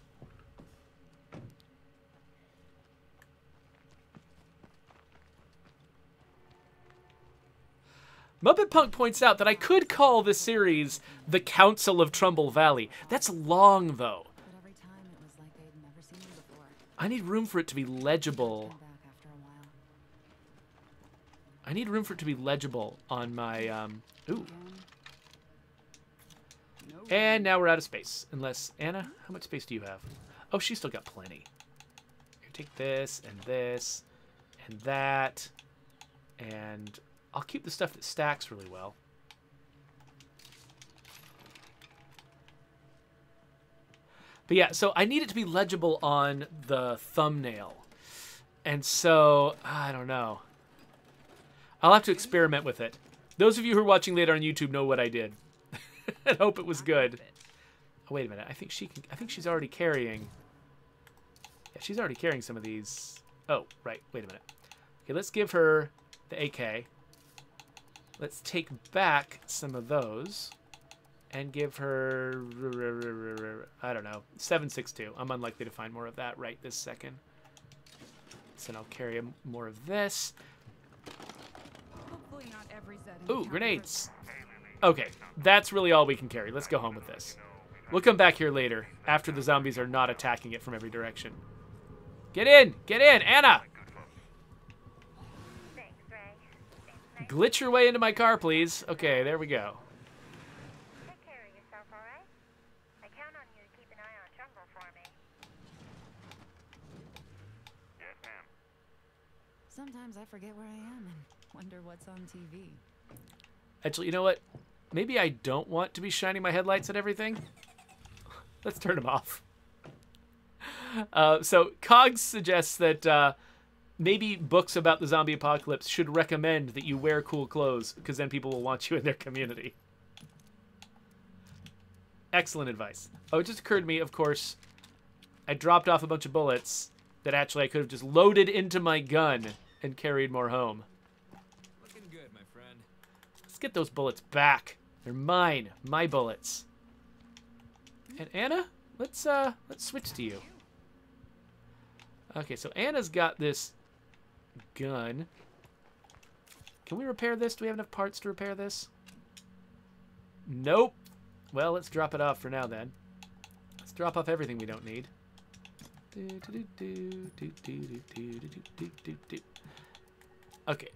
Muppet Punk points out that I could call this series The Council of Trumbull Valley. That's long, though. But every time it was like they'd never seen me before. I need room for it to be legible. Come back after a while. I need room for it to be legible on my, ooh. And now we're out of space. Unless, Anna, how much space do you have? Oh, she's still got plenty. Here, take this, and that, and I'll keep the stuff that stacks really well. But yeah, so I need it to be legible on the thumbnail. And so, I don't know. I'll have to experiment with it. Those of you who are watching later on YouTube know what I did. I hope it was good. Oh, wait a minute. I think she's already carrying. Yeah, she's already carrying some of these. Oh, right. Wait a minute. Okay, let's give her the AK. Let's take back some of those and give her, I don't know, 7.62. I'm unlikely to find more of that right this second. So I'll carry more of this. Hopefully not every Zed in the Ooh, town grenades. Okay, that's really all we can carry. Let's go home with this. We'll come back here later, after the zombies are not attacking it from every direction. Get in! Get in! Anna! Thanks, Ray. Glitch your way into my car, please. Okay, there we go. Take care of yourself, all right? I count on you to keep an eye on Trumbull for me. Yes, ma'am. Sometimes I forget where I am and wonder what's on TV. Actually, you know what? maybe I don't want to be shining my headlights at everything. Let's turn them off. So Cogs suggests that maybe books about the zombie apocalypse should recommend that you wear cool clothes, because then people will want you in their community. Excellent advice. Oh, it just occurred to me, of course, I dropped off a bunch of bullets that actually I could have just loaded into my gun and carried more home. Looking good, my friend. Let's get those bullets back. They're mine. My bullets. And Anna, let's switch to you. Okay, so Anna's got this gun. Can we repair this? Do we have enough parts to repair this? Nope. Well, let's drop it off for now then. Let's drop off everything we don't need. Okay.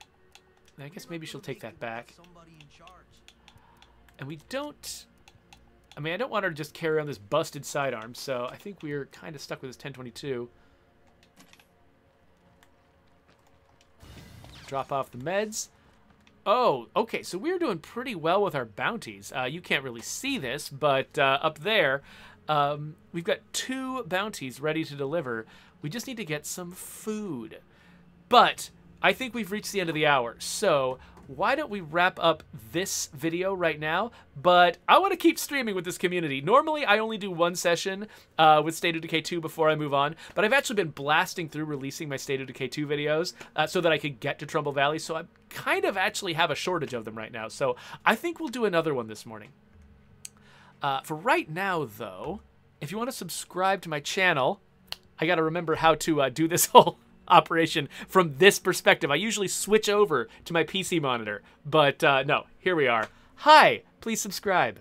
I guess maybe she'll take that back. And we don't... I mean, I don't want her to just carry on this busted sidearm, so I think we're kind of stuck with this 1022. Drop off the meds. Oh, okay, so we're doing pretty well with our bounties. You can't really see this, but up there, we've got 2 bounties ready to deliver. We just need to get some food. But I think we've reached the end of the hour, so why don't we wrap up this video right now? But I want to keep streaming with this community. Normally, I only do 1 session with State of Decay 2 before I move on, but I've actually been blasting through releasing my State of Decay 2 videos so that I could get to Trumbull Valley, so I kind of actually have a shortage of them right now. So I think we'll do another one this morning. For right now, though, if you want to subscribe to my channel, I got to remember how to do this whole operation from this perspective. I usually switch over to my PC monitor, but no, here we are. Hi, please subscribe.